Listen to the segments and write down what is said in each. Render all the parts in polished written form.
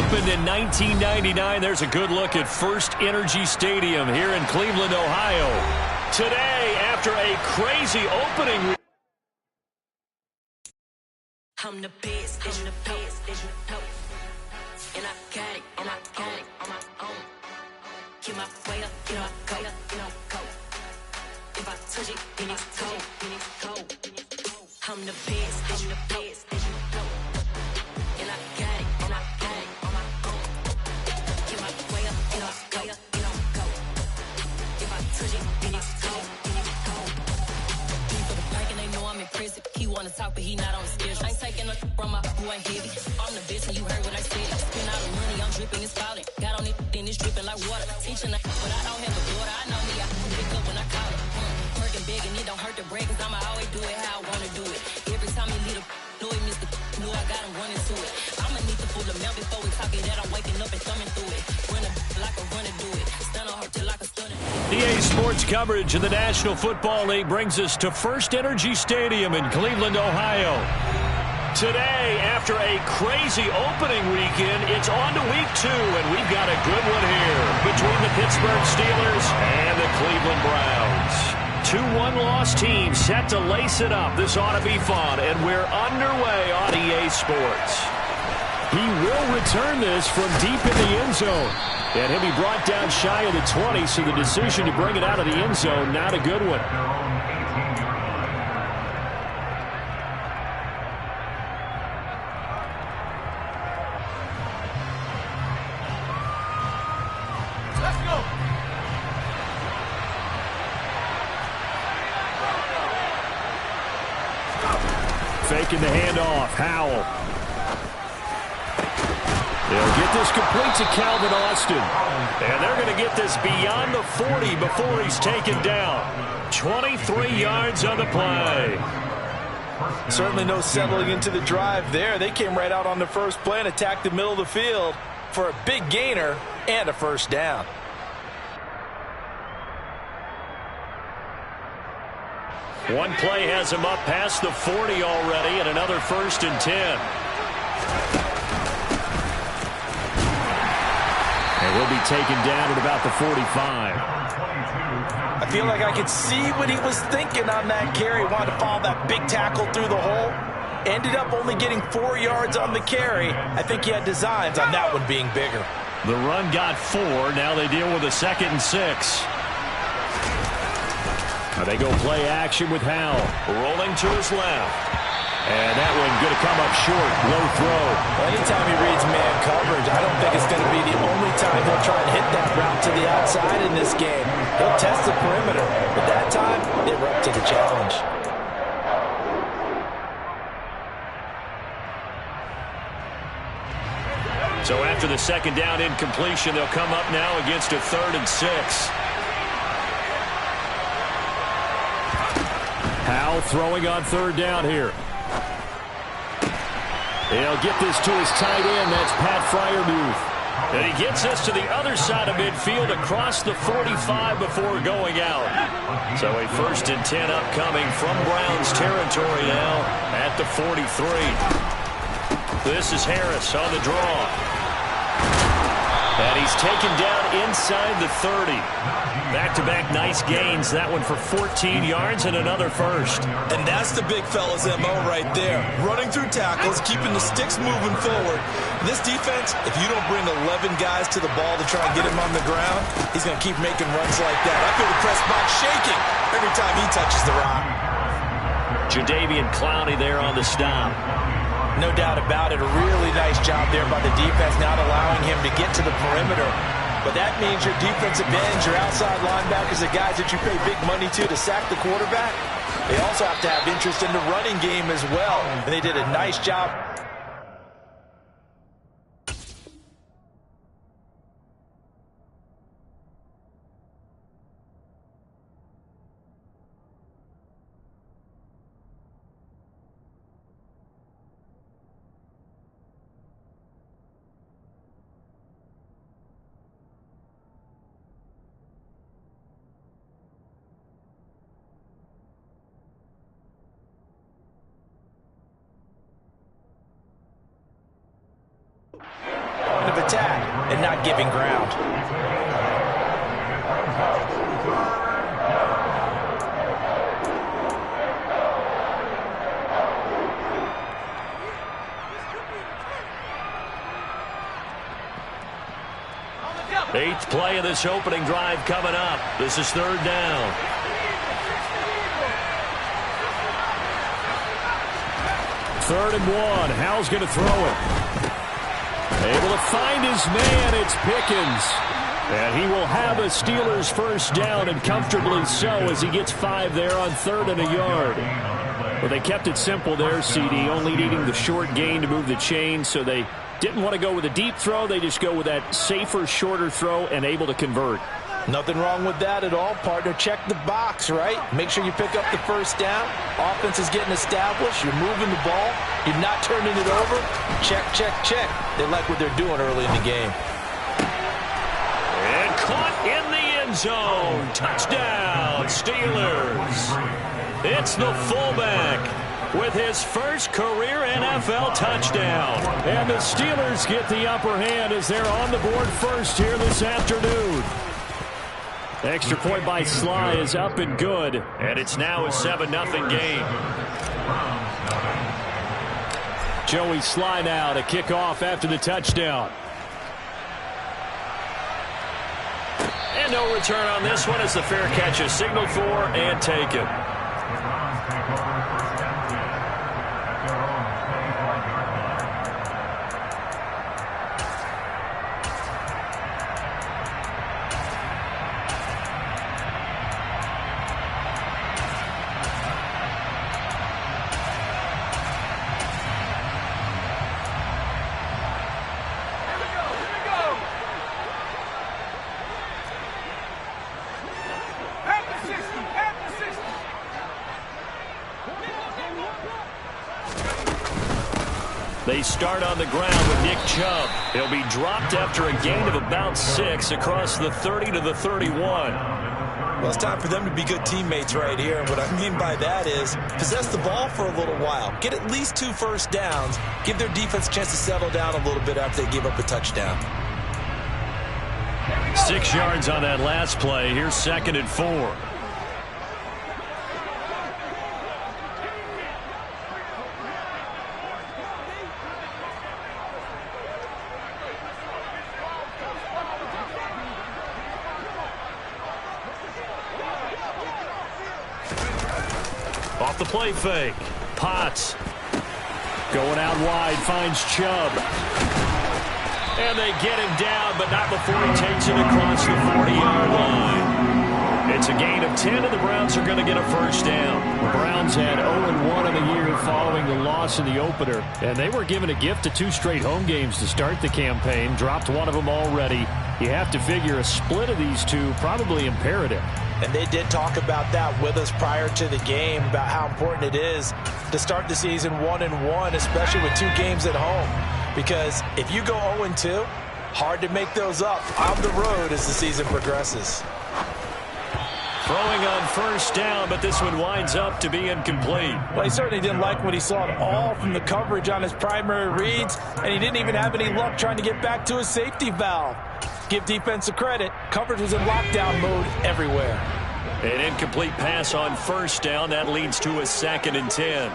opened in 1999. There's a good look at First Energy Stadium here in Cleveland, Ohio. Today, after a crazy opening. I'm the best, I'm the best, and I got it, on my own. Get my way up, get my go. If I touch it, then it's cold. I'm the best, and I got it, on my own. Get my way up, get my go. If I touch it, then it's cold. For the bank and they know I'm impressive. He wanna talk, but he not on the schedule. I ain't taking no from my boy heavy. I'm the best, and you heard what I said. Spend all the money, I'm dripping, it's falling. Got on it, then it's dripping like water. Teaching that, but I don't have a daughter. I know me, I can pick up when I call it. Working big, and it don't hurt to break, cause I'ma always do it how I wanna do it. Every time he lead a know he missed the know I got him running to it. I'ma need to pull the mail before we talk it that I'm waking up and thumbing through it. Run a like a runner do it. Stun on her till like a stunner. EA Sports coverage of the National Football League brings us to First Energy Stadium in Cleveland, Ohio. Today, after a crazy opening weekend, it's on to week 2, and we've got a good one here between the Pittsburgh Steelers and the Cleveland Browns. 2 one-loss teams set to lace it up. This ought to be fun, and we're underway on EA Sports. He will return this from deep in the end zone. And he'll be brought down shy of the 20, so the decision to bring it out of the end zone, not a good one. Let's go. Faking the handoff, Howell. They'll get this complete to Calvin Austin. And they're going to get this beyond the 40 before he's taken down. 23 yards on the play. Certainly no settling into the drive there. They came right out on the first play and attacked the middle of the field for a big gainer and a first down. One play has him up past the 40 already, and another 1st and 10. And he'll be taken down at about the 45. I feel like I could see what he was thinking on that carry. Wanted to follow that big tackle through the hole. Ended up only getting 4 yards on the carry. I think he had designs on that one being bigger. The run got 4. Now they deal with a 2nd and 6. Now they go play action with Howell. Rolling to his left. And that one going to come up short. Low throw. Well, anytime he reads man coverage, I don't think it's going to be the only time he'll try and hit that route to the outside in this game. He'll test the perimeter. But that time, they were up to the challenge. So after the 2nd down incompletion, they'll come up now against a 3rd and 6. Howell throwing on 3rd down here. He'll get this to his tight end. That's Pat Freiermuth. And he gets us to the other side of midfield across the 45 before going out. So a 1st and 10 upcoming from Browns territory now at the 43. This is Harris on the draw. And he's taken down inside the 30. Back-to-back nice gains. That one for 14 yards and another 1st. And that's the big fella's MO right there. Running through tackles, keeping the sticks moving forward. This defense, if you don't bring 11 guys to the ball to try and get him on the ground, he's going to keep making runs like that. I feel the press box shaking every time he touches the rock. Jadeveon Clowney there on the stop. No doubt about it. A really nice job there by the defense, not allowing him to get to the perimeter. But that means your defensive ends, your outside linebackers, the guys that you pay big money to sack the quarterback, they also have to have interest in the running game as well. And they did a nice job. of attack and not giving ground. Eighth play of this opening drive coming up. This is third down. Third and one. Howell's going to throw it. Able to find his man. It's Pickens. And he will have a Steelers first down, and comfortably so, as he gets 5 there on 3rd and a yard. Well, they kept it simple there, CD, only needing the short gain to move the chain, so they didn't want to go with a deep throw. They just go with that safer, shorter throw and able to convert. Nothing wrong with that at all, partner. Check the box, right? Make sure you pick up the first down. Offense is getting established. You're moving the ball. You're not turning it over. Check, check, check. They like what they're doing early in the game. And caught in the end zone. Touchdown, Steelers. It's the fullback with his first career NFL touchdown. And the Steelers get the upper hand as they're on the board first here this afternoon. Extra point by Sly is up and good, and it's now a 7-0 game. Joey Sly now to kick off after the touchdown. And no return on this one as the fair catch is signaled for and taken. They start on the ground with Nick Chubb. He'll be dropped after a gain of about 6 across the 30 to the 31. Well, it's time for them to be good teammates right here. And what I mean by that is possess the ball for a little while. Get at least 2 first downs. Give their defense a chance to settle down a little bit after they give up a touchdown. 6 yards on that last play. Here's 2nd and 4. Off the play fake. Potts going out wide, finds Chubb. And they get him down, but not before he takes it across the 40-yard line. It's a gain of 10, and the Browns are going to get a first down. The Browns had 0-1 in the year following the loss in the opener, and they were given a gift of 2 straight home games to start the campaign. Dropped one of them already. You have to figure a split of these two probably imperative. And they did talk about that with us prior to the game, about how important it is to start the season 1-1, especially with 2 games at home. Because if you go 0-2, hard to make those up on the road as the season progresses. Throwing on first down, but this one winds up to be incomplete. Well, he certainly didn't like what he saw at all from the coverage on his primary reads, and he didn't even have any luck trying to get back to his safety valve. Give defense a credit. Coverage was in lockdown mode everywhere. An incomplete pass on first down. That leads to a 2nd and 10.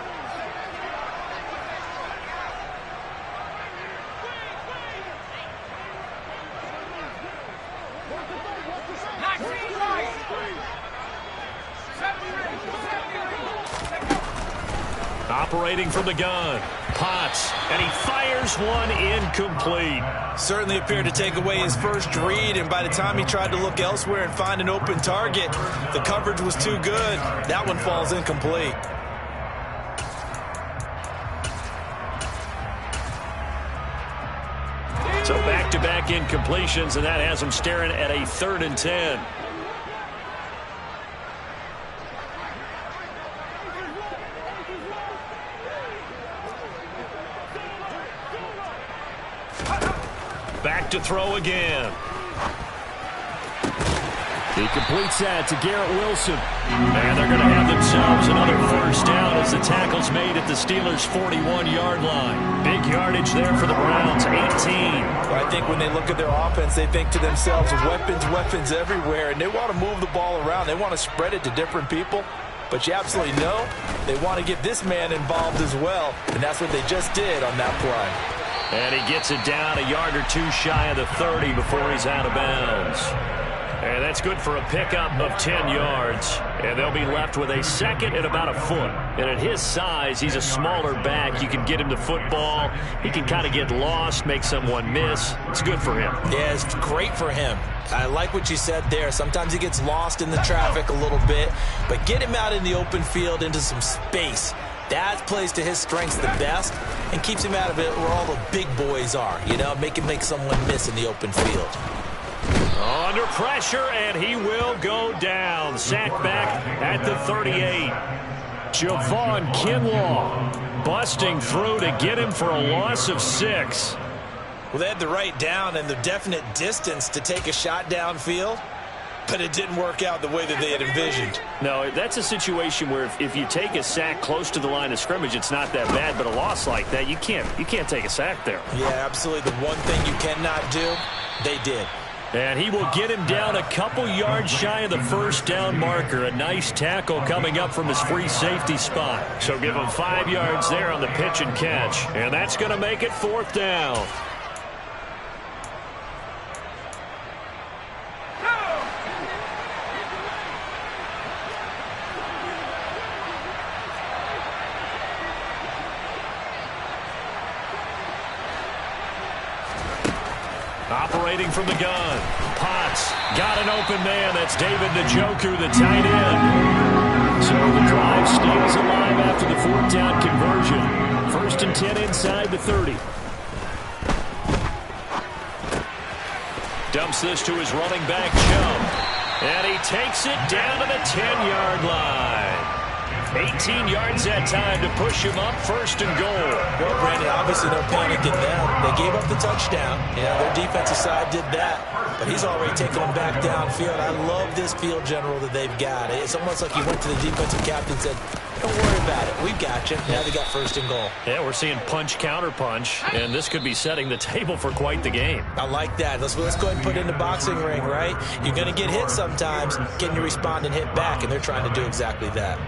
Operating from the gun. Potts, and he fires one incomplete. Certainly appeared to take away his first read, and by the time he tried to look elsewhere and find an open target, the coverage was too good. That one falls incomplete. So back-to-back incompletions, and that has him staring at a 3rd and 10. Back to throw again. He completes that to Garrett Wilson. And they're going to have themselves another first down as the tackle's made at the Steelers' 41-yard line. Big yardage there for the Browns, 18. I think when they look at their offense, they think to themselves, weapons everywhere, and they want to move the ball around. They want to spread it to different people. But you absolutely know they want to get this man involved as well, and that's what they just did on that play. And he gets it down a yard or two shy of the 30 before he's out of bounds. And that's good for a pickup of 10 yards. And they'll be left with a second and about a foot. And at his size, he's a smaller back. You can get him the football. He can kind of get lost, make someone miss. It's good for him. Yeah, it's great for him. I like what you said there. Sometimes he gets lost in the traffic a little bit. But get him out in the open field into some space. That plays to his strengths the best and keeps him out of it where all the big boys are. You know, make him make someone miss in the open field. Under pressure, and he will go down. Sacked back at the 38. Javon Kinlaw busting through to get him for a loss of 6. Well, they had the right down and the definite distance to take a shot downfield, but it didn't work out the way that they had envisioned. No, that's a situation where if you take a sack close to the line of scrimmage, it's not that bad, but a loss like that, you can't take a sack there. Yeah, absolutely. The one thing you cannot do, they did. And he will get him down a couple yards shy of the first down marker. A nice tackle coming up from his free safety spot. So give him 5 yards there on the pitch and catch. And that's going to make it 4th down. Operating from the gun. Potts got an open man. That's David Njoku, the tight end. So the drive stays alive after the 4th down conversion. 1st and 10 inside the 30. Dumps this to his running back, Chubb. And he takes it down to the 10-yard line. 18 yards that time to push him up, 1st and goal. Well, Brandon, obviously they're panicking now. They gave up the touchdown. Yeah, their defensive side did that. But he's already taken them back downfield. I love this field general that they've got. It's almost like he went to the defensive captain and said, don't worry about it. We've got you. Now they got 1st and goal. Yeah, we're seeing punch, counter punch, and this could be setting the table for quite the game. I like that. Let's go ahead and put it in the boxing ring, right? You're going to get hit sometimes. Can you respond and hit back? And they're trying to do exactly that.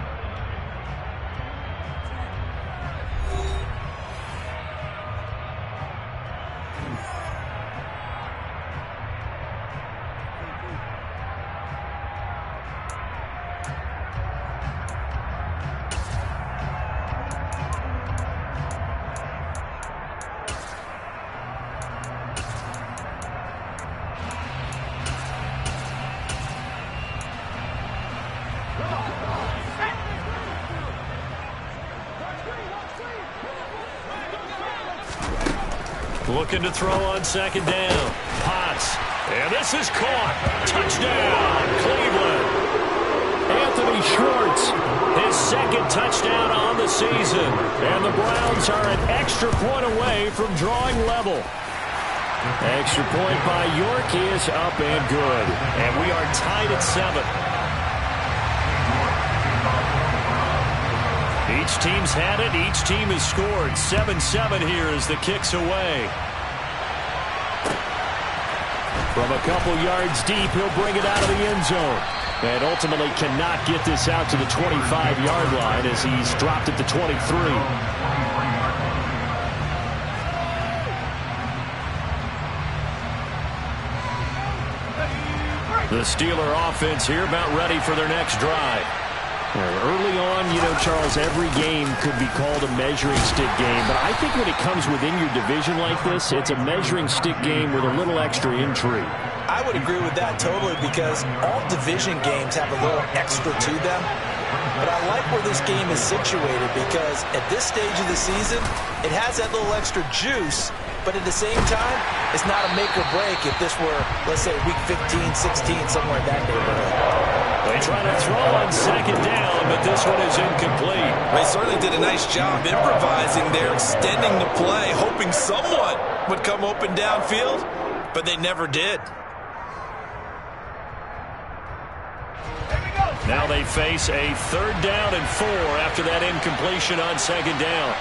Looking to throw on 2nd down. Potts. And this is caught. Touchdown, Cleveland. Anthony Schwartz, his 2nd touchdown on the season. And the Browns are an extra point away from drawing level. Extra point by York is up and good. And we are tied at 7. Each team's had it. Each team has scored. 7-7 here as the kick's away. From a couple yards deep, he'll bring it out of the end zone. And ultimately cannot get this out to the 25-yard line as he's dropped at the 23. The Steeler offense here about ready for their next drive. Early on, you know, Charles, every game could be called a measuring stick game. But I think when it comes within your division like this, it's a measuring stick game with a little extra intrigue. I would agree with that totally because all division games have a little extra to them. But I like where this game is situated because at this stage of the season, it has that little extra juice. But at the same time, it's not a make or break if this were, let's say, week 15, 16, somewhere in that neighborhood. They try to throw on 2nd down, but this one is incomplete. They certainly did a nice job improvising there, extending the play, hoping someone would come open downfield, but they never did. Now they face a 3rd down and 4 after that incompletion on 2nd down.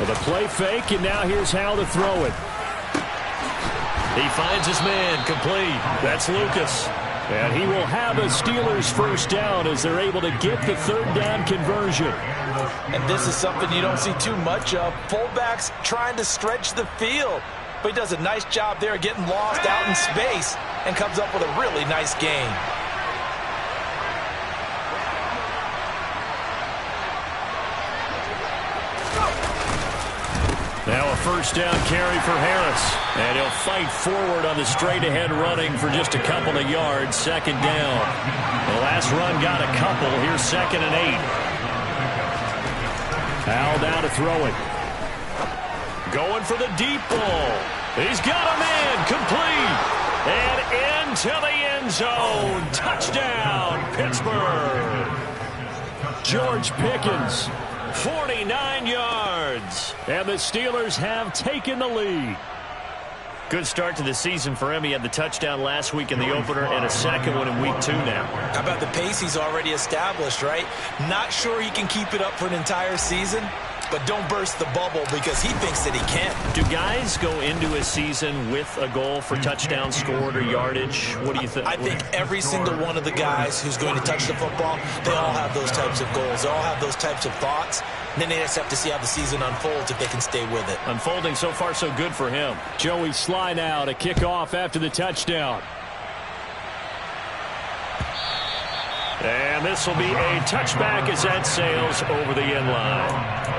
With a play fake, and now here's how to throw it. He finds his man, complete. That's Lucas. And he will have a Steelers 1st down as they're able to get the 3rd down conversion. And this is something you don't see too much of. Fullbacks trying to stretch the field. But he does a nice job there getting lost out in space and comes up with a really nice gain. Now a 1st down carry for Harris. And he'll fight forward on the straight-ahead running for just a couple of yards. 2nd down. The last run got a couple. Here's 2nd and 8. Al now to throw it. Going for the deep ball. He's got a man. Complete. And into the end zone. Touchdown, Pittsburgh. George Pickens. 49 yards. And the Steelers have taken the lead. Good start to the season for him. He had the touchdown last week in the opener and a 2nd one in week 2 now. How about the pace he's already established, right? Not sure he can keep it up for an entire season, but don't burst the bubble because he thinks that he can. Do guys go into a season with a goal for touchdown scored or yardage? What do you think? I think every single one of the guys who's going to touch the football, they all have those types of goals. They all have those types of thoughts. And then they just have to see how the season unfolds if they can stay with it. Unfolding so far so good for him. Joey Sly now to kick off after the touchdown. And this will be a touchback as that sails over the end line.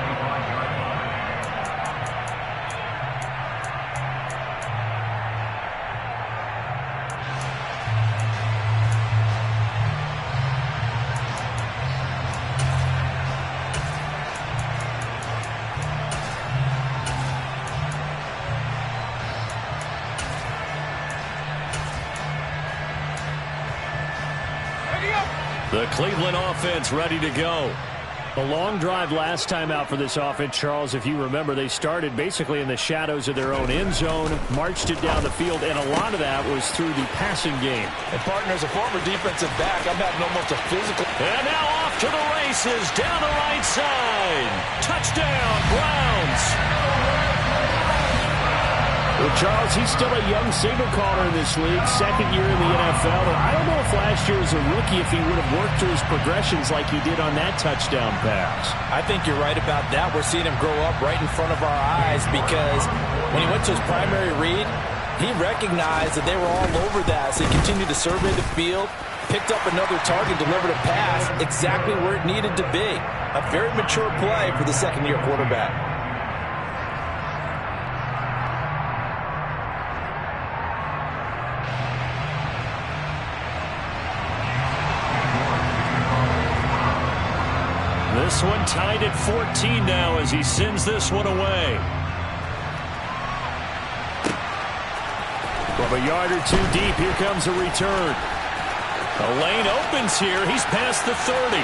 The Cleveland offense ready to go. A long drive last time out for this offense, Charles. If you remember, they started basically in the shadows of their own end zone, marched it down the field, and a lot of that was through the passing game. And, partner, as a former defensive back, I'm having almost a physical. And now off to the races, down the right side. Touchdown, Browns. Well, Charles, he's still a young signal caller in this league, 2nd year in the NFL. I don't know if last year as a rookie if he would have worked through his progressions like he did on that touchdown pass. I think you're right about that. We're seeing him grow up right in front of our eyes because when he went to his primary read, he recognized that they were all over that. So he continued to survey the field, picked up another target, delivered a pass exactly where it needed to be. A very mature play for the 2nd-year quarterback. This one tied at 14 now as he sends this one away. From a yard or 2 deep, here comes a return. A lane opens here. He's past the 30.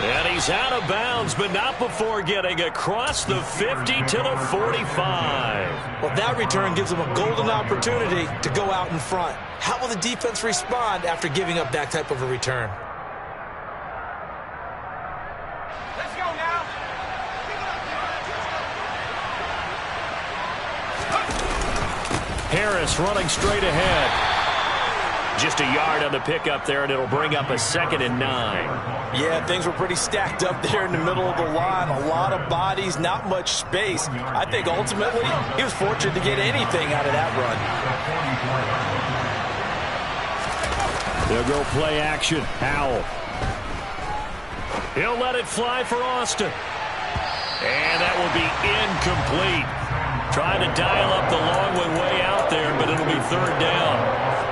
And he's out of bounds, but not before getting across the 50 to the 45. Well, that return gives him a golden opportunity to go out in front. How will the defense respond after giving up that type of a return? Harris running straight ahead. Just a yard on the pickup there, and it'll bring up a 2nd and 9. Yeah, things were pretty stacked up there in the middle of the line. A lot of bodies, not much space. I think ultimately he was fortunate to get anything out of that run. They'll go play action. Howell. He'll let it fly for Austin. And that will be incomplete. Trying to dial up the long one way out there, but it'll be 3rd down.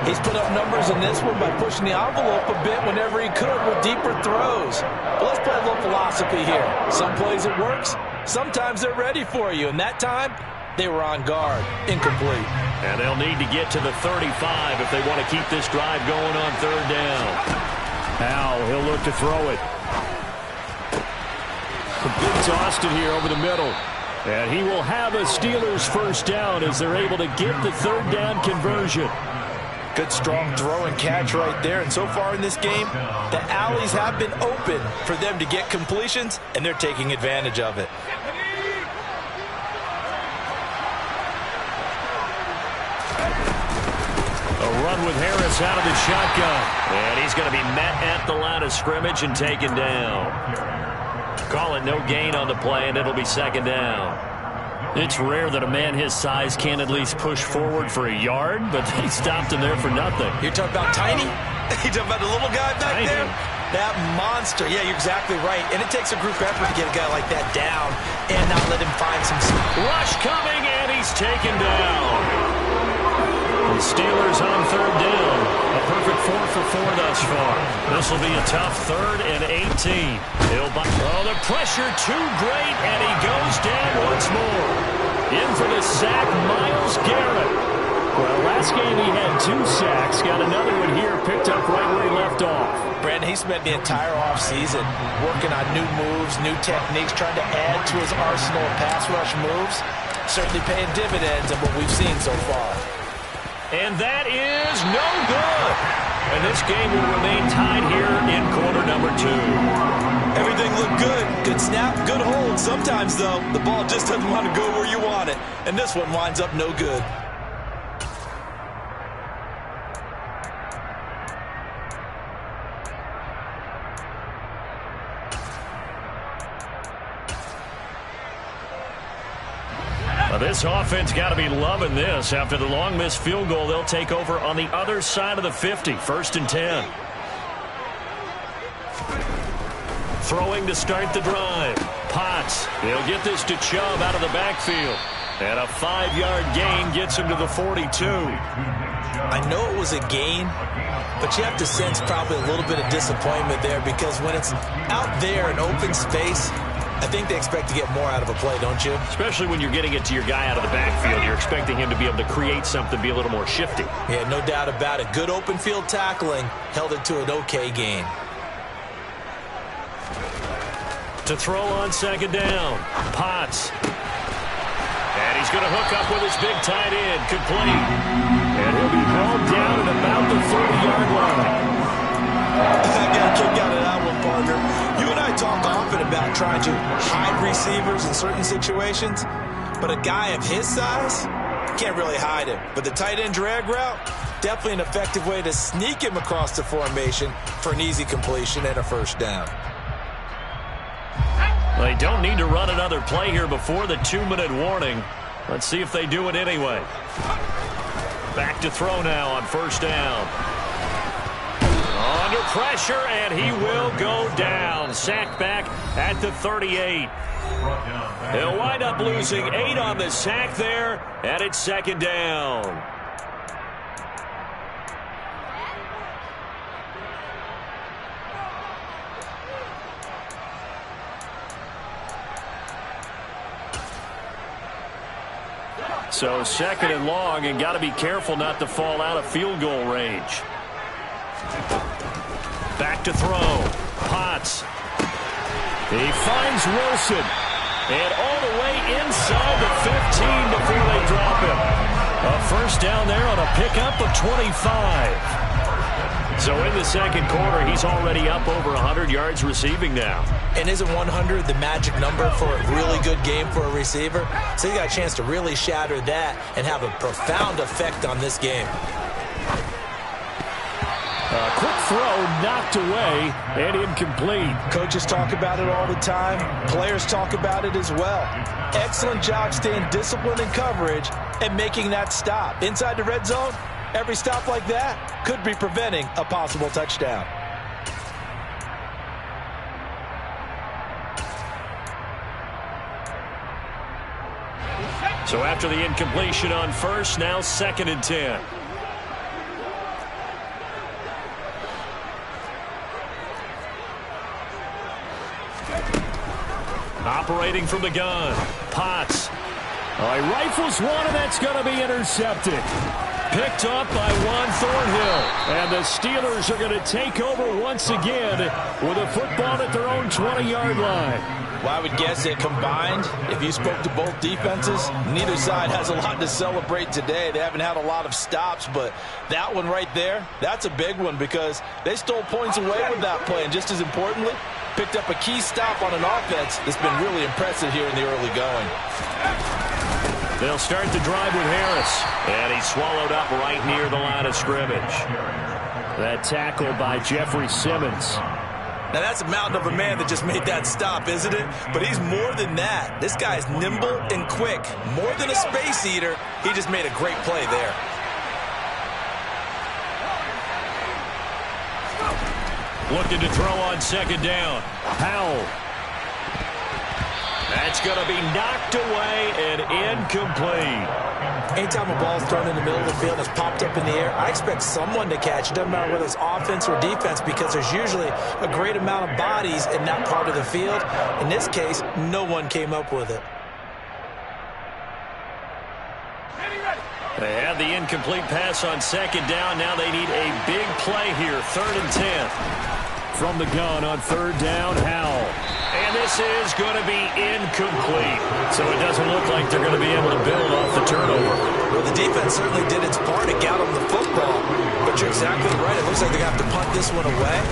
He's put up numbers in this one by pushing the envelope a bit whenever he could with deeper throws. But let's play a little philosophy here. Some plays it works, sometimes they're ready for you. And that time, they were on guard. Incomplete. And they'll need to get to the 35 if they want to keep this drive going on 3rd down. Now he'll look to throw it. A big Austin here over the middle. And he will have a Steelers 1st down as they're able to get the 3rd down conversion. Good, strong throw and catch right there. And so far in this game, the alleys have been open for them to get completions, and they're taking advantage of it. A run with Harris out of the shotgun. And he's going to be met at the line of scrimmage and taken down. Call it no gain on the play, and it'll be second down. It's rare that a man his size can at least push forward for a yard, but they stopped him there for nothing. You're talking about tiny? You're talking about the little guy back there? That monster. Yeah, you're exactly right. And it takes a group effort to get a guy like that down and not let him find some... Rush coming, and he's taken down. The Steelers on third down. A perfect 4 for 4 thus far. This will be a tough 3rd and 18. The pressure too great, and he goes down once more. In for the sack, Myles Garrett. Well, last game he had 2 sacks. Got another one here, picked up right where he left off. Brandon, he spent the entire offseason working on new moves, new techniques, trying to add to his arsenal of pass rush moves. Certainly paying dividends of what we've seen so far. And that is no good. And this game will remain tied here in quarter number 2. Everything looked good. Good snap, good hold. Sometimes, though, the ball just doesn't want to go where you want it. And this one winds up no good. This offense got to be loving this. After the long missed field goal, they'll take over on the other side of the 50. 1st and 10. Throwing to start the drive. Potts. He'll get this to Chubb out of the backfield. And a 5-yard gain gets him to the 42. I know it was a gain, but you have to sense probably a little bit of disappointment there, because when it's out there in open space, I think they expect to get more out of a play, don't you? Especially when you're getting it to your guy out of the backfield. You're expecting him to be able to create something, be a little more shifty. Yeah, no doubt about it. Good open field tackling held it to an okay gain. To throw on 2nd down. Potts. And he's going to hook up with his big tight end. Complete. And he'll be hauled down at about the 30-yard line. I got a kick out of that one, partner. You and I talk often about trying to hide receivers in certain situations, but a guy of his size can't really hide him. But the tight end drag route, definitely an effective way to sneak him across the formation for an easy completion and a 1st down. They don't need to run another play here before the 2-minute warning. Let's see if they do it anyway. Back to throw now on 1st down. Under pressure, and he will go down. Sacked back at the 38. He'll wind up losing 8 on the sack there, and it's 2nd down. So 2nd and long, and got to be careful not to fall out of field goal range. Back to throw. Potts. He finds Wilson. And all the way inside the 15 before they drop him. A 1st down there on a pickup of 25. So in the 2nd quarter, he's already up over 100 yards receiving now. And isn't 100 the magic number for a really good game for a receiver? So he got a chance to really shatter that and have a profound effect on this game. A quick throw knocked away and incomplete. Coaches talk about it all the time. Players talk about it as well. Excellent job staying disciplined in coverage and making that stop. Inside the red zone, every stop like that could be preventing a possible touchdown. So after the incompletion on 1st, now 2nd and 10. Operating from the gun. Potts. He rifles one, and that's going to be intercepted. Picked up by Juan Thornhill. And the Steelers are going to take over once again with a football at their own 20-yard line. Well, I would guess that combined, if you spoke to both defenses, neither side has a lot to celebrate today. They haven't had a lot of stops, but that one right there, that's a big one because they stole points away with that play. And just as importantly, picked up a key stop on an offense that's been really impressive here in the early going. They'll start the drive with Harris. And he's swallowed up right near the line of scrimmage. That tackle by Jeffrey Simmons. Now, that's a mountain of a man that just made that stop, isn't it? But he's more than that. This guy's nimble and quick. More than a space eater, he just made a great play there. Looking to throw on second down. Powell. That's going to be knocked away and incomplete. Anytime a ball's thrown in the middle of the field and it's popped up in the air, I expect someone to catch it. Doesn't matter whether it's offense or defense because there's usually a great amount of bodies in that part of the field. In this case, no one came up with it. They had the incomplete pass on second down. Now they need a big play here. 3rd and 10. From the gun on 3rd down, Howell. And this is going to be incomplete. So it doesn't look like they're going to be able to build off the turnover. Well, the defense certainly did its part. It got them the football. But you're exactly right. It looks like they're going to have to punt this one away.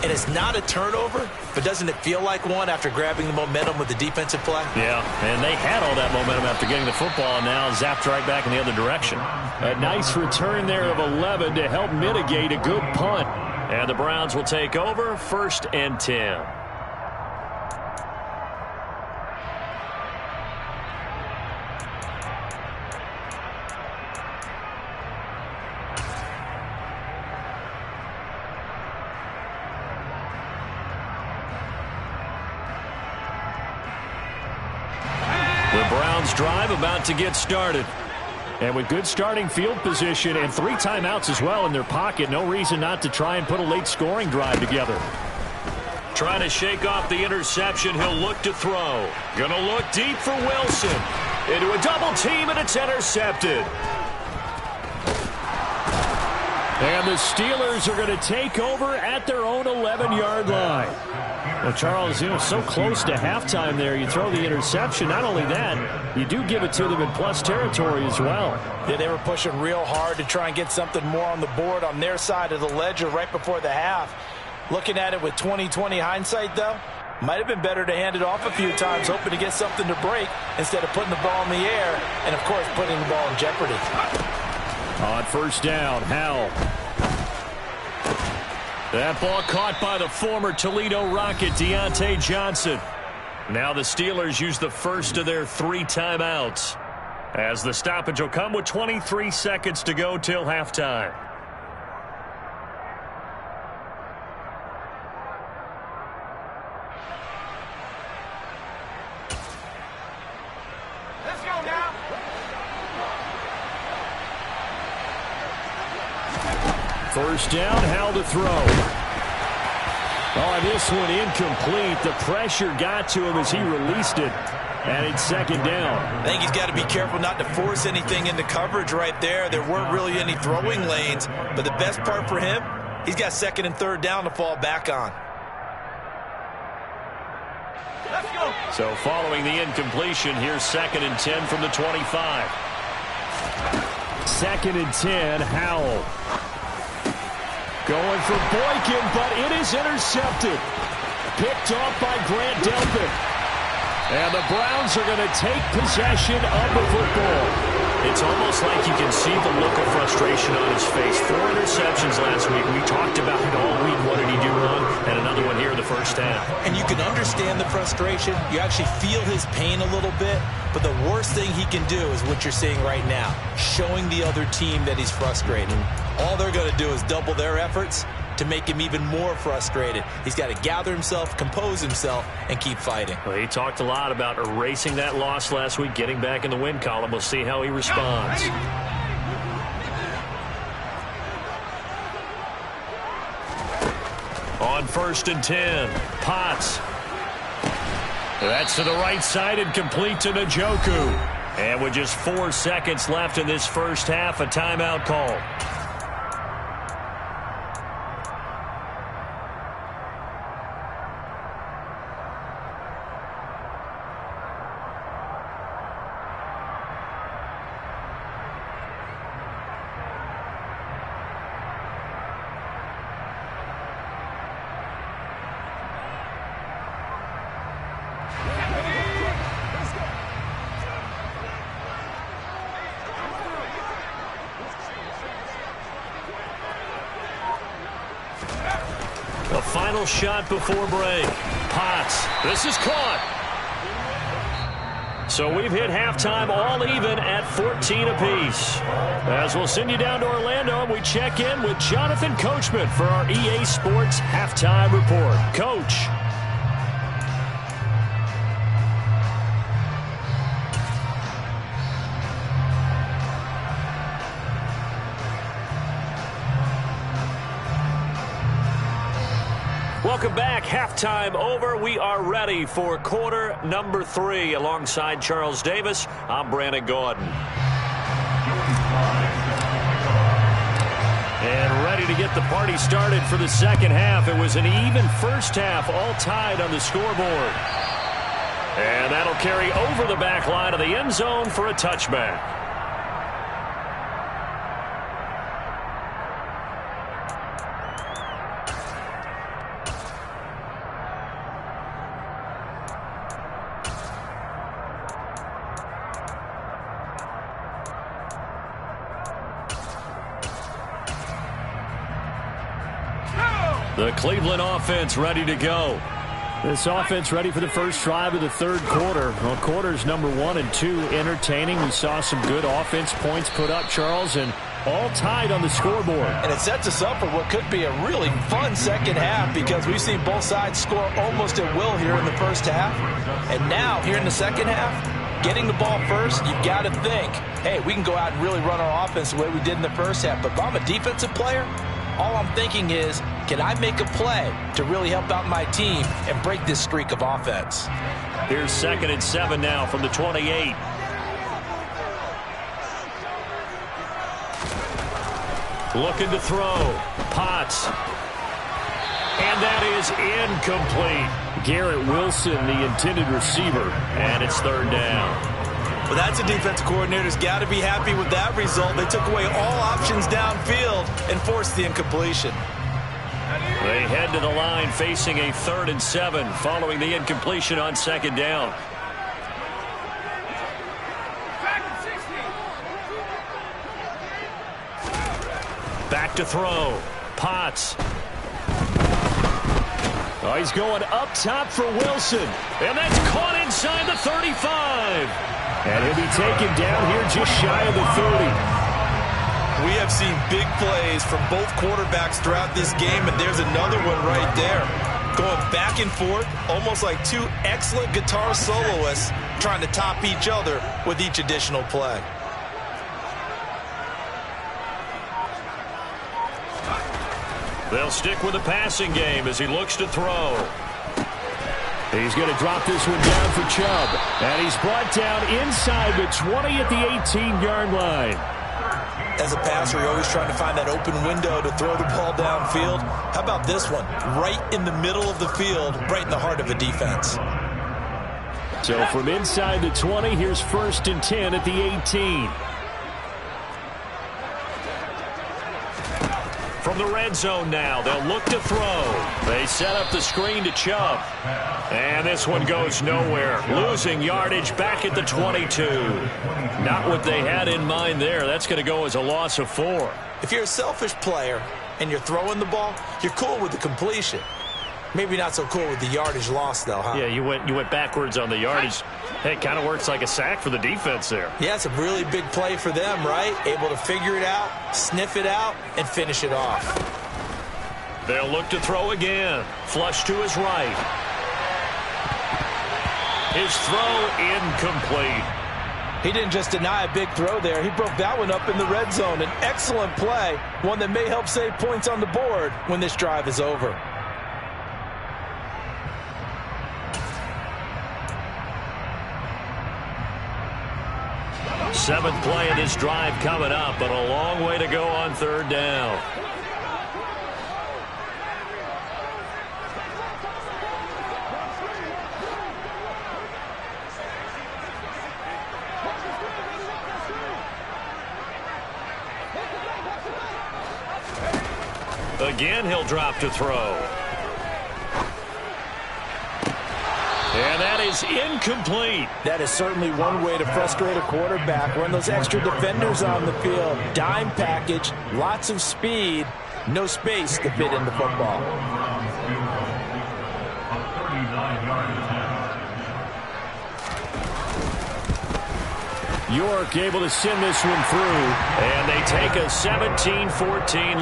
And it's not a turnover, but doesn't it feel like one after grabbing the momentum with the defensive play? Yeah, and they had all that momentum after getting the football, and now zapped right back in the other direction. A nice return there of 11 to help mitigate a good punt. And the Browns will take over 1st and 10. The Browns drive about to get started. And with good starting field position and 3 timeouts as well in their pocket, no reason not to try and put a late scoring drive together. Trying to shake off the interception. He'll look to throw. Gonna look deep for Wilson. Into a double team, and it's intercepted. And the Steelers are going to take over at their own 11-yard line. Well, Charles, so close to halftime there. You throw the interception. Not only that, you do give it to them in plus territory as well. Yeah, they were pushing real hard to try and get something more on the board on their side of the ledger right before the half. Looking at it with 20/20 hindsight, though, might have been better to hand it off a few times, hoping to get something to break instead of putting the ball in the air and, of course, putting the ball in jeopardy. On 1st down, Howell. That ball caught by the former Toledo Rocket, Deontay Johnson. Now the Steelers use the first of their 3 timeouts, as the stoppage will come with 23 seconds to go till halftime. Let's go now. First down, Howell to throw. Oh, this one incomplete. The pressure got to him as he released it. And it's 2nd down. I think he's got to be careful not to force anything into coverage right there. There weren't really any throwing lanes. But the best part for him, he's got 2nd and 3rd down to fall back on. Let's go. So following the incompletion, here's 2nd and 10 from the 25. 2nd and 10, Howell. Going for Boykin, but it is intercepted. Picked off by Grant Delpit. And the Browns are going to take possession of the football. It's almost like you can see the look of frustration on his face. 4 interceptions last week. We talked about it all week. What did he do wrong? And another one here in the first half. And you can understand the frustration. You actually feel his pain a little bit. But the worst thing he can do is what you're seeing right now, showing the other team that he's frustrated. All they're going to do is double their efforts to make him even more frustrated. He's got to gather himself, compose himself, and keep fighting. Well, he talked a lot about erasing that loss last week, getting back in the win column. We'll see how he responds. On 1st and 10, Potts. That's to the right side and complete to Njoku. And with just 4 seconds left in this first half, a timeout call. final shot before break. Potts. This is caught. So we've hit halftime all even at 14 apiece. As we'll send you down to Orlando, and we check in with Jonathan Coachman for our EA Sports Halftime Report. Coach. Welcome back. Halftime over. We are ready for quarter number 3. Alongside Charles Davis, I'm Brandon Gordon. And ready to get the party started for the second half. It was an even first half, all tied on the scoreboard. And that'll carry over the back line of the end zone for a touchback. The Cleveland offense ready to go. This offense ready for the first drive of the third quarter. Well, quarters number 1 and 2 entertaining. We saw some good offense points put up, Charles, and all tied on the scoreboard. And it sets us up for what could be a really fun second half because we've seen both sides score almost at will here in the first half. And now, here in the second half, getting the ball first, you've got to think, hey, we can go out and really run our offense the way we did in the first half. But if I'm a defensive player, all I'm thinking is, can I make a play to really help out my team and break this streak of offense? Here's 2nd and 7 now from the 28. Looking to throw. Potts. And that is incomplete. Garrett Wilson, the intended receiver, and it's 3rd down. Well, that's a defensive coordinator's got to be happy with that result. They took away all options downfield and forced the incompletion. They head to the line facing a 3rd and 7 following the incompletion on 2nd down. Back to throw. Potts. Oh, he's going up top for Wilson. And that's caught inside the 35. And he'll be taken down here just shy of the 30. We have seen big plays from both quarterbacks throughout this game, and there's another one right there. Going back and forth, almost like two excellent guitar soloists trying to top each other with each additional play. They'll stick with the passing game as he looks to throw. He's going to drop this one down for Chubb. And he's brought down inside the 20 at the 18-yard line. As a passer, you're always trying to find that open window to throw the ball downfield. How about this one? Right in the middle of the field, right in the heart of a defense. So from inside the 20, here's 1st and 10 at the 18. From the red zone now, they'll look to throw. They set up the screen to Chubb. And this one goes nowhere. Losing yardage back at the 22. Not what they had in mind there. That's going to go as a loss of 4. If you're a selfish player and you're throwing the ball, you're cool with the completion. Maybe not so cool with the yardage loss, though, huh? Yeah, you went backwards on the yardage. Hey, it kind of works like a sack for the defense there. Yeah, it's a really big play for them, right? Able to figure it out, sniff it out, and finish it off. They'll look to throw again. Flush to his right. His throw incomplete. He didn't just deny a big throw there. He broke that one up in the red zone. An excellent play, one that may help save points on the board when this drive is over. Seventh play of this drive coming up, but a long way to go on 3rd down. Again, he'll drop to throw. And that is incomplete. That is certainly one way to frustrate a quarterback. Run those extra defenders on the field. Dime package, lots of speed, no space to fit in the football. York able to send this one through, and they take a 17-14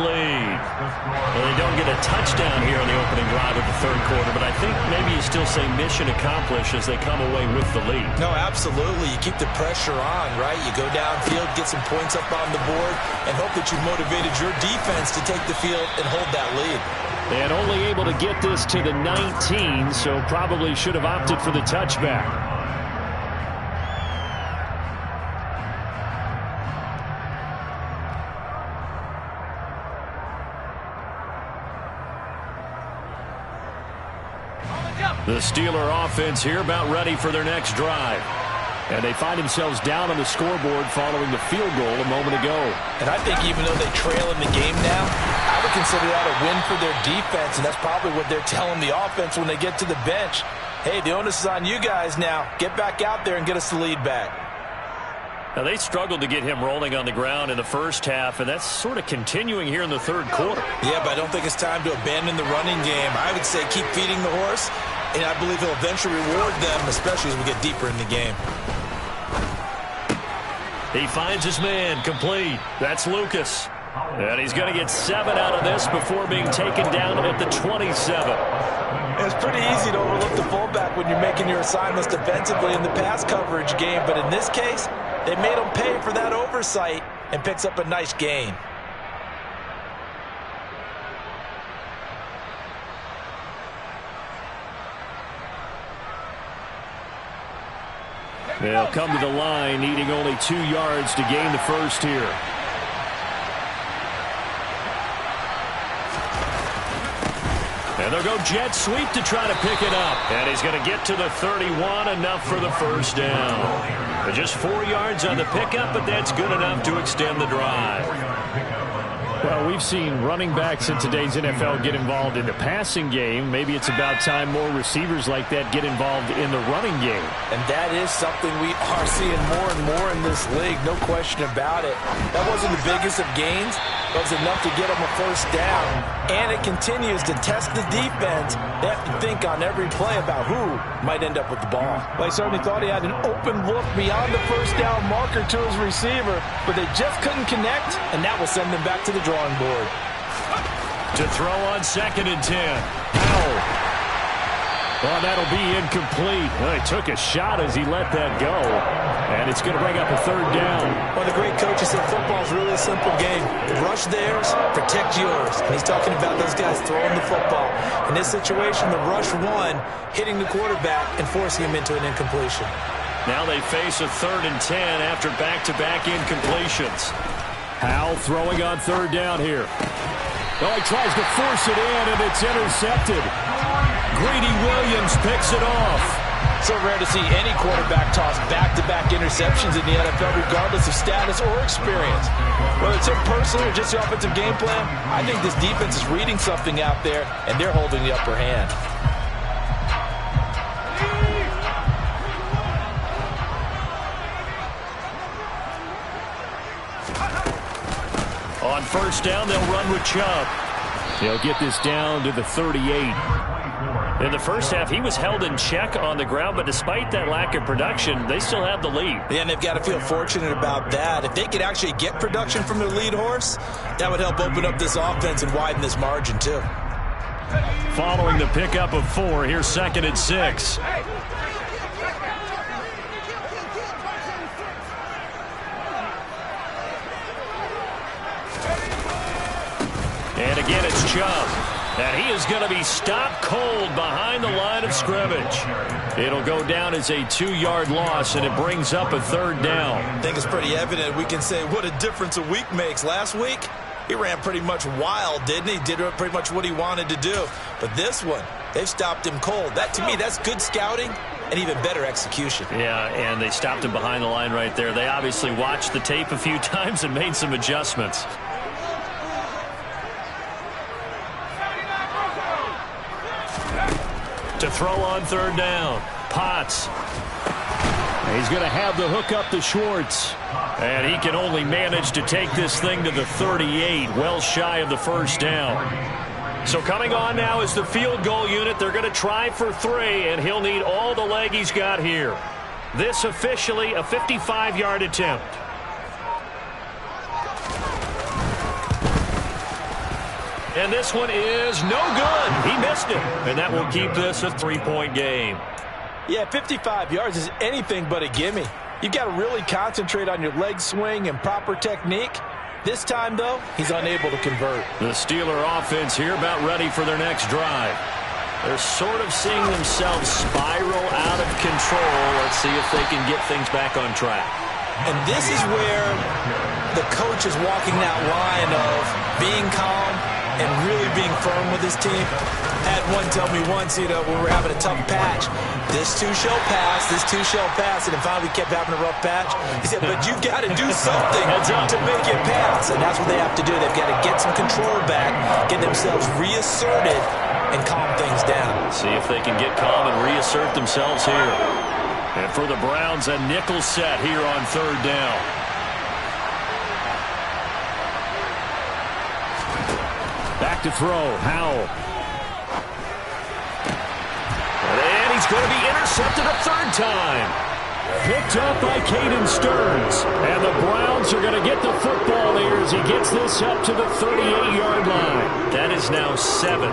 lead. Well, they don't get a touchdown here on the opening drive of the third quarter, but I think maybe you still say mission accomplished as they come away with the lead. No, absolutely. You keep the pressure on, right? You go downfield, get some points up on the board, and hope that you motivated your defense to take the field and hold that lead. And only able to get this to the 19, so probably should have opted for the touchback. The Steeler offense here about ready for their next drive. And they find themselves down on the scoreboard following the field goal a moment ago. And I think even though they trail in the game now, I would consider that a win for their defense, and that's probably what they're telling the offense when they get to the bench. Hey, the onus is on you guys now. Get back out there and get us the lead back. Now, they struggled to get him rolling on the ground in the first half, and that's sort of continuing here in the third quarter. Yeah, but I don't think it's time to abandon the running game. I would say keep feeding the horse, and I believe he'll eventually reward them, especially as we get deeper in the game. He finds his man, complete. That's Lucas. And he's going to get 7 out of this before being taken down at the 27. It's pretty easy to overlook the fullback when you're making your assignments defensively in the pass coverage game, but in this case, they made him pay for that oversight and picks up a nice gain. They'll come to the line, needing only 2 yards to gain the first here. And they'll go jet sweep to try to pick it up. And he's going to get to the 31, enough for the first down. But just 4 yards on the pickup, but that's good enough to extend the drive. Well, we've seen running backs in today's NFL get involved in the passing game. Maybe it's about time more receivers like that get involved in the running game. And that is something we are seeing more and more in this league, no question about it. That wasn't the biggest of gains, but it was enough to get them a first down. And it continues to test the defense. They have to think on every play about who might end up with the ball. Well, he certainly thought he had an open look beyond the first down marker to his receiver, but they just couldn't connect, and that will send them back to the drawing board. To throw on 2nd and 10. Powell. Well, that'll be incomplete. Well, he took a shot as he let that go. And it's going to bring up a 3rd down. One of the great coaches said football is really a simple game. Rush theirs, protect yours. And he's talking about those guys throwing the football. In this situation, the rush one, hitting the quarterback and forcing him into an incompletion. Now they face a 3rd and 10 after back-to-back incompletions. Howell throwing on 3rd down here. Oh, he tries to force it in, and it's intercepted. Greedy Williams picks it off. So rare to see any quarterback toss back-to-back interceptions in the NFL, regardless of status or experience. Whether it's him personally or just the offensive game plan, I think this defense is reading something out there, and they're holding the upper hand. On 1st down, they'll run with Chubb. They'll get this down to the 38. In the first half, he was held in check on the ground, but despite that lack of production, they still have the lead. Yeah, and they've got to feel fortunate about that. If they could actually get production from their lead horse, that would help open up this offense and widen this margin, too. Following the pickup of 4, here's 2nd and 6. And again, it's Chubb. And he is going to be stopped cold behind the line of scrimmage. It'll go down as a 2-yard loss, and it brings up a 3rd down. I think it's pretty evident. We can say what a difference a week makes. Last week, he ran pretty much wild, didn't he? Did pretty much what he wanted to do. But this one, they've stopped him cold. That, to me, that's good scouting and even better execution. Yeah, and they stopped him behind the line right there. They obviously watched the tape a few times and made some adjustments. To throw on 3rd down. Potts. He's going to have the hook up to Schwartz. And he can only manage to take this thing to the 38, well shy of the first down. So coming on now is the field goal unit. They're going to try for 3, and he'll need all the leg he's got here. This officially a 55-yard attempt. And this one is no good. He missed it. And that will keep this a 3-point game. Yeah, 55 yards is anything but a gimme. You've got to really concentrate on your leg swing and proper technique. This time, though, he's unable to convert. The Steeler offense here about ready for their next drive. They're sort of seeing themselves spiral out of control. Let's see if they can get things back on track. And this is where the coach is walking that line of being calm and really being firm with his team. Had one tell me once, when we were having a tough patch, this too shall pass, this too shall pass, and then finally we kept having a rough patch. He said, but you've got to do something to make it pass, and that's what they have to do. They've got to get some control back, get themselves reasserted, and calm things down. See if they can get calm and reassert themselves here. And for the Browns, a nickel set here on third down. Back to throw, Howell. And he's going to be intercepted a third time. Picked up by Caden Stearns. And the Browns are going to get the football here as he gets this up to the 38-yard line. That is now seven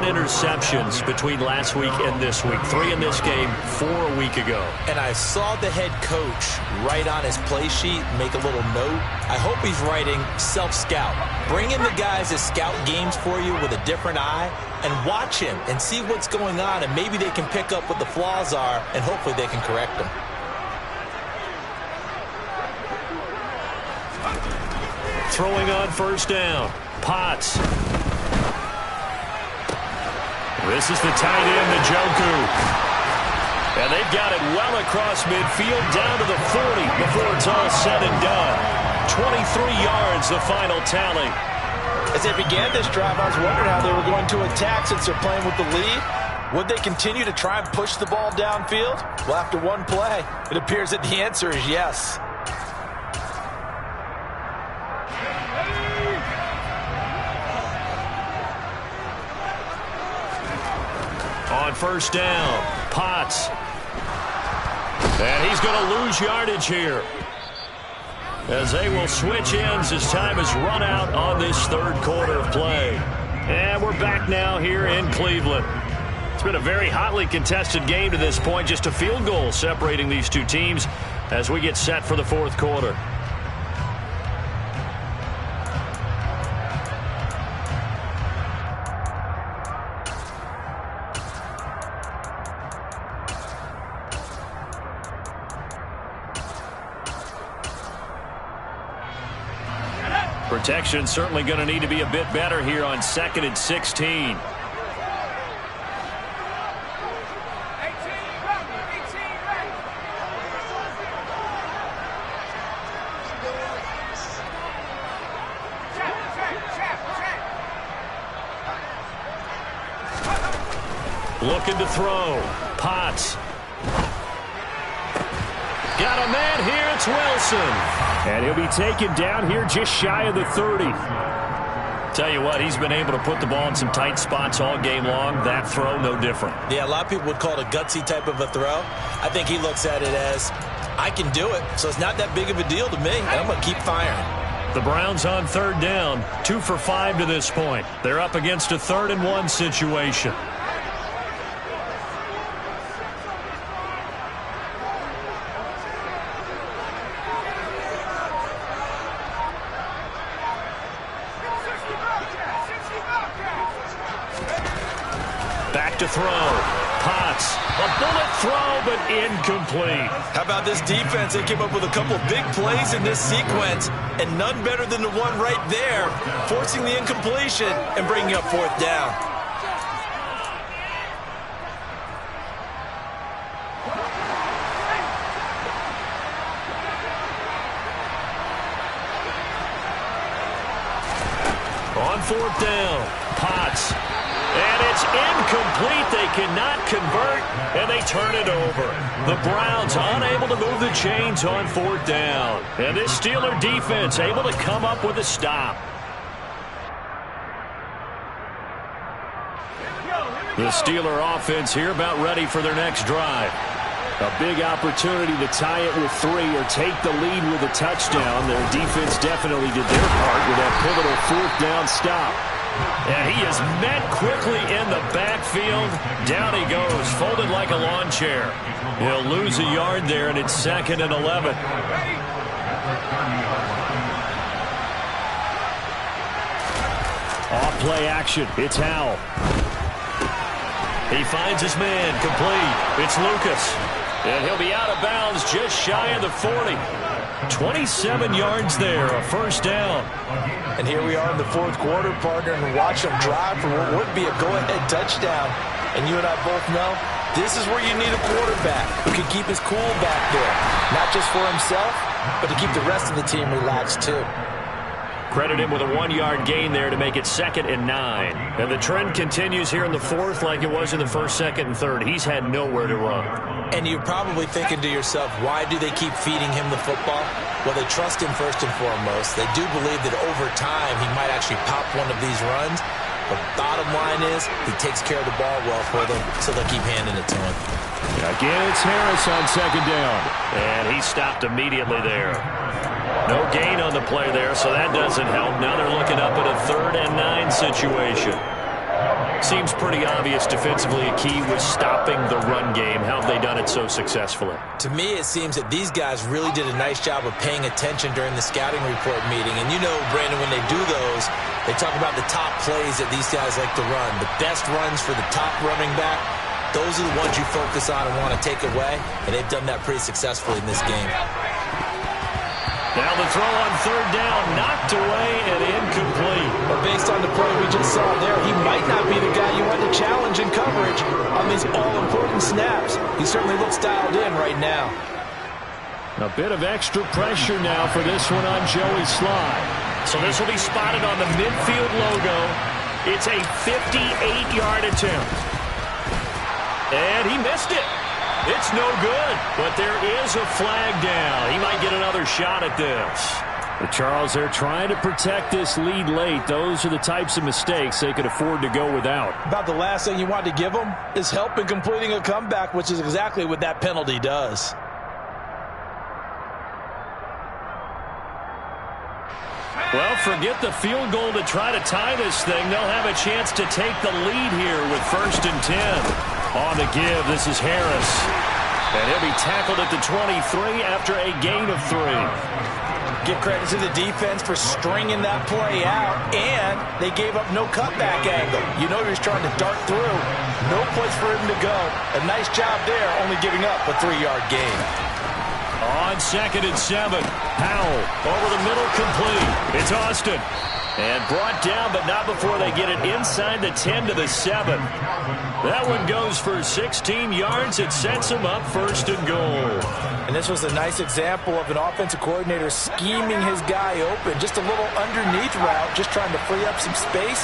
interceptions between last week and this week. 3 in this game, 4 a week ago. And I saw the head coach write on his play sheet, make a little note. I hope he's writing self-scout. Bring in the guys that scout games for you with a different eye and watch him and see what's going on, and maybe they can pick up what the flaws are, and hopefully they can correct them. Throwing on first down. Potts. This is the tight end, Njoku. And they've got it well across midfield down to the 40 before it's all said and done. 23 yards, the final tally. As they began this drive, I was wondering how they were going to attack since they're playing with the lead. Would they continue to try and push the ball downfield? Well, after one play, it appears that the answer is yes. On first down, Potts. And he's going to lose yardage here, as they will switch ends as time has run out on this third quarter of play. And we're back now here in Cleveland. It's been a very hotly contested game to this point. Just a field goal separating these two teams as we get set for the fourth quarter. Protection certainly going to need to be a bit better here on 2nd and 16. Looking to throw. Potts. Got a man here. It's Wilson. And he'll be taken down here just shy of the 30. Tell you what, he's been able to put the ball in some tight spots all game long. That throw, no different. Yeah, a lot of people would call it a gutsy type of a throw. I think he looks at it as, I can do it, so it's not that big of a deal to me, and I'm going to keep firing. The Browns on third down, 2 for 5 to this point. They're up against a 3rd and 1 situation. Back to throw. Potts. A bullet throw, but incomplete. How about this defense? They came up with a couple big plays in this sequence, and none better than the one right there, forcing the incompletion and bringing up 4th down. On 4th down, Potts. And it's incomplete. They cannot convert, and they turn it over. The Browns unable to move the chains on 4th down. And this Steeler defense able to come up with a stop. The Steeler offense here about ready for their next drive. A big opportunity to tie it with 3 or take the lead with a touchdown. Their defense definitely did their part with that pivotal 4th down stop. And he is met quickly in the backfield. Down he goes, folded like a lawn chair. He'll lose a yard there, and it's 2nd and 11. Off play action. It's Howell. He finds his man, complete. It's Lucas. And he'll be out of bounds just shy of the 40. 27 yards there, a 1st down. And here we are in the 4th quarter, partner, and watch them drive for what would be a go-ahead touchdown. And you and I both know this is where you need a quarterback who can keep his cool back there. Not just for himself, but to keep the rest of the team relaxed too. Credit him with a 1-yard gain there to make it 2nd and 9. And the trend continues here in the 4th like it was in the 1st, 2nd, and 3rd. He's had nowhere to run. And you're probably thinking to yourself, why do they keep feeding him the football? Well, they trust him first and foremost. They do believe that over time he might actually pop one of these runs. But bottom line is he takes care of the ball well for them, so they'll keep handing it to him. Again, it's Harris on 2nd down. And he stopped immediately there. No gain on the play there, so that doesn't help. Now they're looking up at a 3rd and 9 situation. Seems pretty obvious defensively a key was stopping the run game. How have they done it so successfully? To me, it seems that these guys really did a nice job of paying attention during the scouting report meeting. And you know, Brandon, when they do those, they talk about the top plays that these guys like to run. The best runs for the top running back, those are the ones you focus on and want to take away. And they've done that pretty successfully in this game. Now the throw on 3rd down, knocked away and incomplete. But based on the play we just saw there, he might not be the guy you want to challenge in coverage on these all-important snaps. He certainly looks dialed in right now. A bit of extra pressure now for this one on Joey Slye. So this will be spotted on the midfield logo. It's a 58-yard attempt. And he missed it. It's no good, but there is a flag down. He might get another shot at this. But Charles, they're trying to protect this lead late. Those are the types of mistakes they could afford to go without. About the last thing you want to give them is help in completing a comeback, which is exactly what that penalty does. Well, forget the field goal to try to tie this thing. They'll have a chance to take the lead here with 1st and 10. On the give, this is Harris. And he'll be tackled at the 23 after a gain of 3. Give credit to the defense for stringing that play out, and they gave up no cutback angle. You know he was trying to dart through. No place for him to go. A nice job there, only giving up a 3-yard gain. On 2nd and 7, Howell over the middle, complete. It's Austin. And brought down, but not before they get it inside the 10 to the 7. That one goes for 16 yards. It sets them up 1st and goal. And this was a nice example of an offensive coordinator scheming his guy open. Just a little underneath route, just trying to free up some space.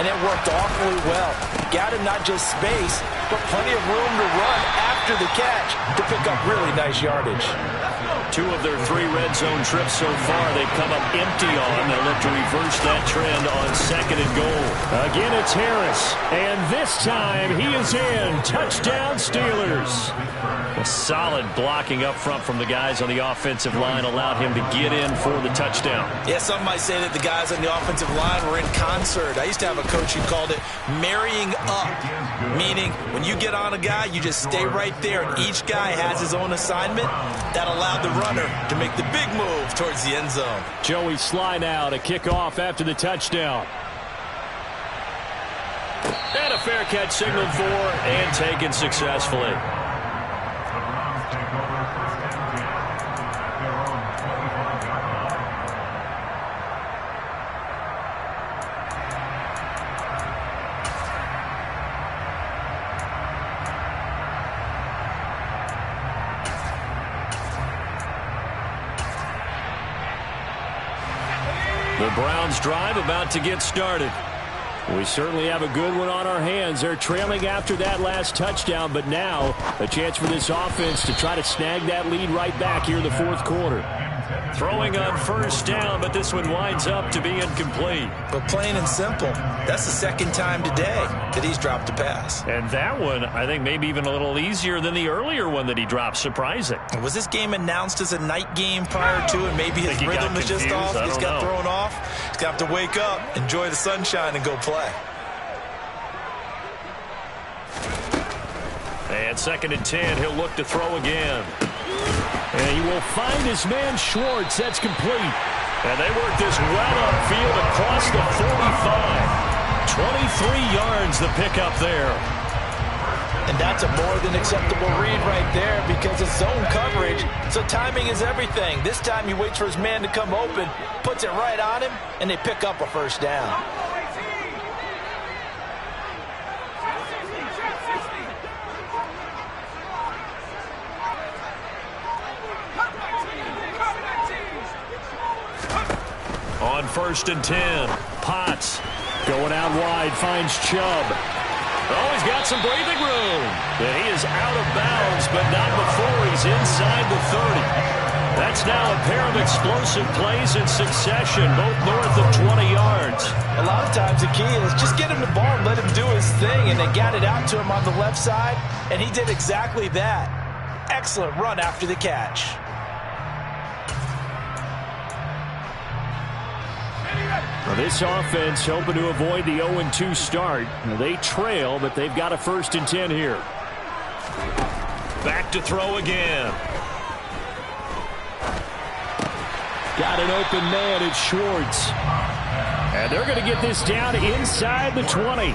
And it worked awfully well. Got him not just space, but plenty of room to run after the catch to pick up really nice yardage. 2 of their 3 red zone trips so far they've come up empty on. They'll look to reverse that trend on 2nd and goal. Again, it's Harris. And this time he is in. Touchdown, Steelers. A solid blocking up front from the guys on the offensive line allowed him to get in for the touchdown. Yeah, some might say that the guys on the offensive line were in concert. I used to have a coach who called it marrying up, meaning when you get on a guy, you just stay right there, and each guy has his own assignment. That allowed the runner to make the big move towards the end zone. Joey Slye now to kick off after the touchdown. And a fair catch signaled for and taken successfully. The Browns drive about to get started. We certainly have a good one on our hands. They're trailing after that last touchdown, but now a chance for this offense to try to snag that lead right back here in the fourth quarter. Throwing on first down, but this one winds up to be incomplete. But plain and simple, that's the second time today that he's dropped a pass. And that one, I think, maybe even a little easier than the earlier one that he dropped. Surprising. Was this game announced as a night game prior to, and maybe his rhythm is just off? He's got thrown off. He's got to wake up, enjoy the sunshine, and go play. And 2nd and 10, he'll look to throw again. And he will find his man Schwartz. That's complete. And they work this well upfield across the 45. 23 yards the pickup there. And that's a more than acceptable read right there because it's zone coverage, so timing is everything. This time he waits for his man to come open, puts it right on him, and they pick up a first down. On 1st and 10, Potts going out wide, finds Chubb. Oh, he's got some breathing room. And he is out of bounds, but not before he's inside the 30. That's now a pair of explosive plays in succession, both north of 20 yards. A lot of times the key is just get him the ball and let him do his thing, and they got it out to him on the left side, and he did exactly that. Excellent run after the catch. Well, this offense hoping to avoid the 0-2 start. They trail, but they've got a 1st and 10 here. Back to throw again. Got an open man. It's Schwartz. And they're going to get this down inside the 20.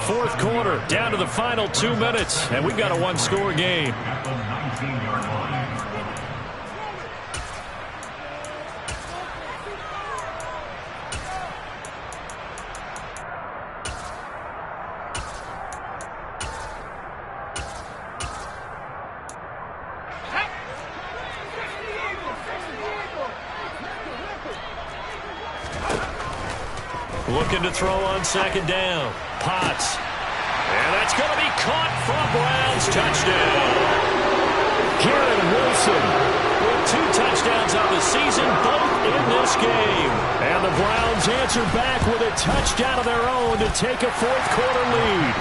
Fourth quarter, down to the final 2 minutes, and we've got a one-score game. Looking to throw on 2nd down. Potts. And that's going to be caught for a Browns touchdown. Kieran Wilson with 2 touchdowns on the season, both in this game. And the Browns answer back with a touchdown of their own to take a fourth quarter lead.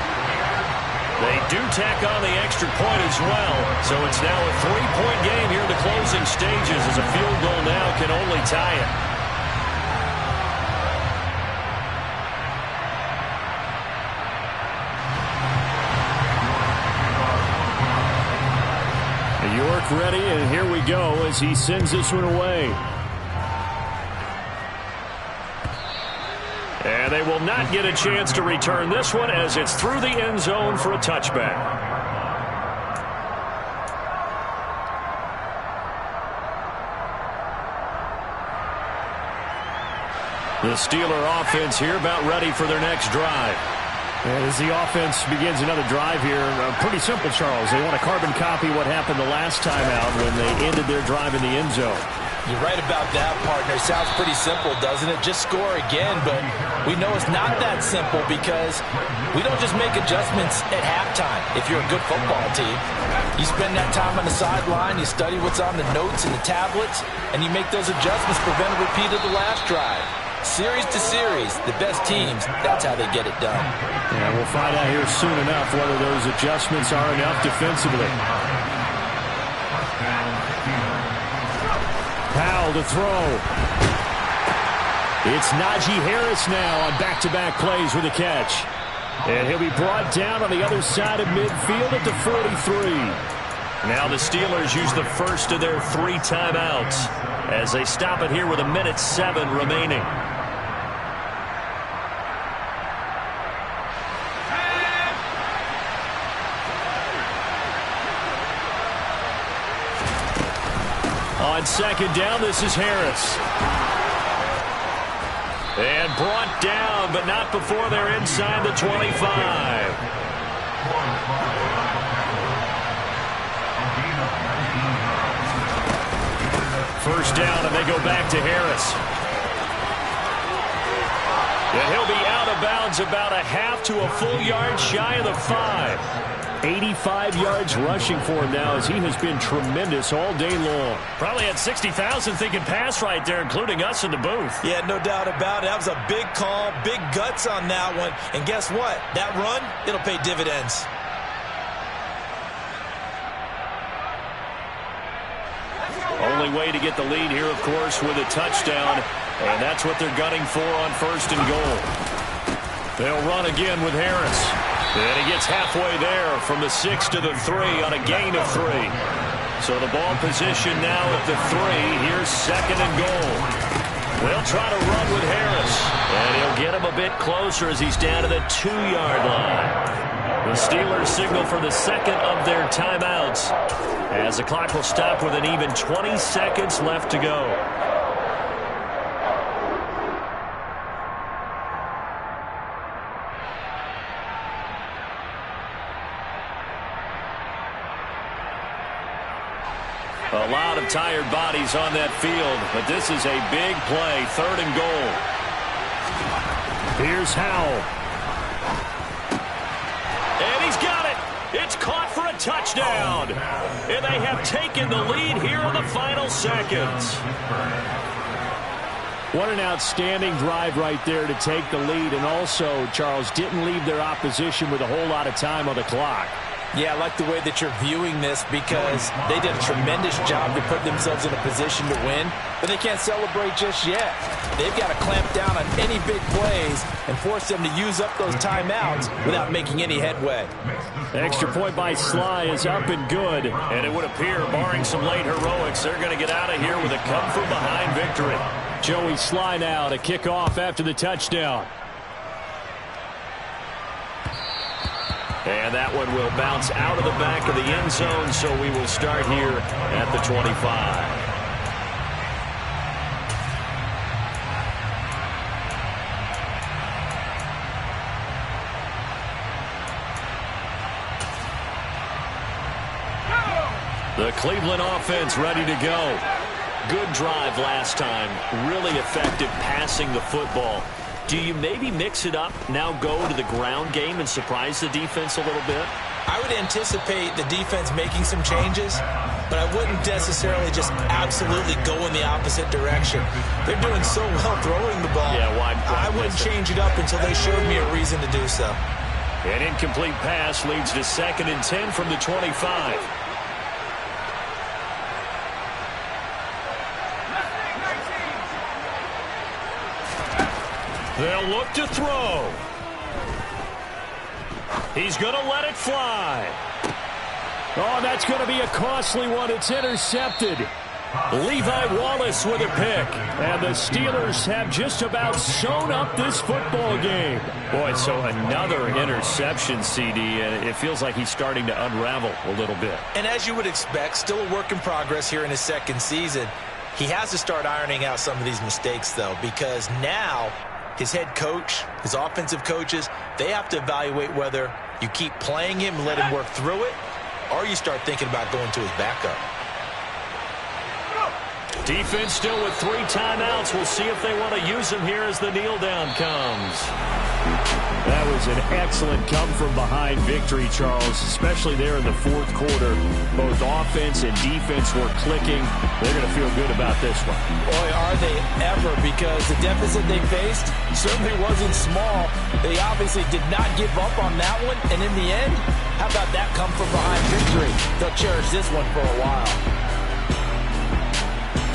They do tack on the extra point as well. So it's now a 3-point game here in the closing stages as a field goal now can only tie it. York ready, and here we go as he sends this one away. And they will not get a chance to return this one as it's through the end zone for a touchback. The Steeler offense here about ready for their next drive. And as the offense begins another drive here, pretty simple, Charles. They want to carbon copy what happened the last time out when they ended their drive in the end zone. You're right about that, partner. Sounds pretty simple, doesn't it? Just score again, but we know it's not that simple because we don't just make adjustments at halftime if you're a good football team. You spend that time on the sideline, you study what's on the notes and the tablets, and you make those adjustments, prevent a repeat of the last drive. Series to series, the best teams, that's how they get it done. Yeah, we'll find out here soon enough whether those adjustments are enough defensively. Powell to throw. It's Najee Harris now on back-to-back plays with a catch. And he'll be brought down on the other side of midfield at the 43. Now the Steelers use the first of their 3 timeouts as they stop it here with 1:07 remaining. On 2nd down, this is Harris. And brought down, but not before they're inside the 25. First down, and they go back to Harris. And he'll be out of bounds about a half to a full yard shy of the 5. 85 yards rushing for him now as he has been tremendous all day long. Probably had 60,000 thinking pass right there, including us in the booth. Yeah, no doubt about it. That was a big call, big guts on that one. And guess what? That run, it'll pay dividends. Only way to get the lead here, of course, with a touchdown. And that's what they're gunning for on 1st and goal. They'll run again with Harris. And he gets halfway there from the 6 to the 3 on a gain of 3. So the ball position now at the 3. Here's 2nd and goal. They'll try to run with Harris. And he'll get him a bit closer as he's down to the 2-yard line. The Steelers signal for the 2nd of their timeouts as the clock will stop with an even 20 seconds left to go. A lot of tired bodies on that field, but this is a big play, 3rd and goal. Here's Howell. And he's got it. It's caught for a touchdown. And they have taken the lead here in the final seconds. What an outstanding drive right there to take the lead. And also, Charles, didn't leave their opposition with a whole lot of time on the clock. Yeah, I like the way that you're viewing this because they did a tremendous job to put themselves in a position to win, but they can't celebrate just yet. They've got to clamp down on any big plays and force them to use up those timeouts without making any headway. Extra point by Sly is up and good, and it would appear, barring some late heroics, they're going to get out of here with a come-from-behind victory. Joey Sly now to kick off after the touchdown. And that one will bounce out of the back of the end zone, so we will start here at the 25. The Cleveland offense ready to go. Good drive last time. Really effective passing the football. Do you maybe mix it up, now go to the ground game and surprise the defense a little bit? I would anticipate the defense making some changes, but I wouldn't necessarily just absolutely go in the opposite direction. They're doing so well throwing the ball. Yeah, why I wouldn't change it up until they showed me a reason to do so. An incomplete pass leads to 2nd and 10 from the 25. They'll look to throw. He's going to let it fly. Oh, that's going to be a costly one. It's intercepted. Levi Wallace with a pick. And the Steelers have just about sewn up this football game. Boy, so another interception, CD, and it feels like he's starting to unravel a little bit. And as you would expect, still a work in progress here in his 2nd season. He has to start ironing out some of these mistakes, though, because now his head coach, his offensive coaches, they have to evaluate whether you keep playing him and let him work through it, or you start thinking about going to his backup. Defense still with 3 timeouts. We'll see if they want to use them here as the kneel down comes. That was an excellent come-from-behind victory, Charles, especially there in the 4th quarter. Both offense and defense were clicking. They're going to feel good about this one. Boy, are they ever, because the deficit they faced certainly wasn't small. They obviously did not give up on that one, and in the end, how about that come-from-behind victory? They'll cherish this one for a while.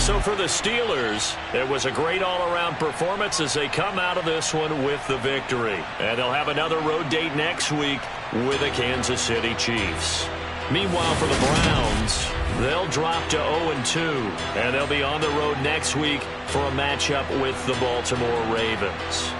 So for the Steelers, it was a great all-around performance as they come out of this one with the victory. And they'll have another road date next week with the Kansas City Chiefs. Meanwhile, for the Browns, they'll drop to 0-2, and they'll be on the road next week for a matchup with the Baltimore Ravens.